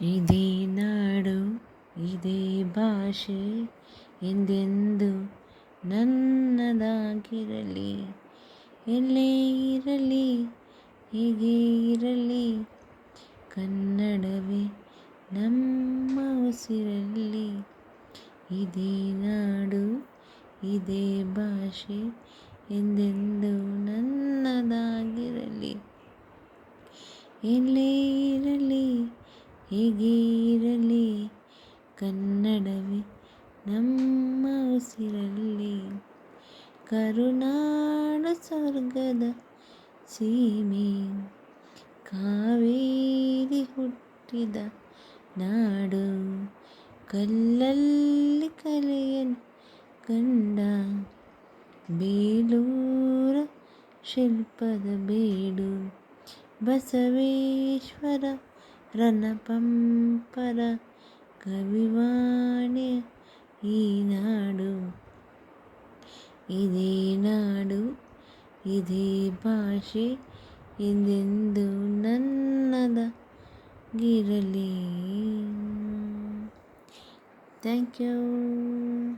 ಇದೇ ನಾಡು ಇದೇ ಭಾಷೆ ಎಂದೆಂದು ನನ್ನದಾಗಿರಲಿ. ಎಲ್ಲೇ ಇರಲಿ ಹೇಗೆ ಇರಲಿ, ಕನ್ನಡವೇ ನಮ್ಮ ಉಸಿರಲ್ಲಿ. ಇದೇ ನಾಡು ಇದೇ ಭಾಷೆ ಎಂದೆಂದು ನನ್ನದಾಗಿರಲಿ. ಎಲ್ಲೇ ಇರಲಿ ಹೇಗೆ ಇರಲಿ, ಕನ್ನಡವೇ ನಮ್ಮ ಉಸಿರಲ್ಲಿ. ಕರುನಾಡ ಸ್ವರ್ಗದ ಸೀಮೆ, ಕಾವೇರಿ ಹುಟ್ಟಿದ ನಾಡು. ಕಲ್ಲಲ್ಲಿ ಕಲೆಯನ್ನು ಕಂಡ ಬೇಲೂರ ಶಿಲ್ಪದ ಬೇಡು. ಬಸವೇಶ್ವರ ರಣಪಂಪರ ಕವಿವಾಣಿಯ ಈ ನಾಡು. ಇದೇ ನಾಡು ಇದೇ ಭಾಷೆ ಎಂದೆಂದು ನನ್ನದಾಗಿರಲಿ. Thank you.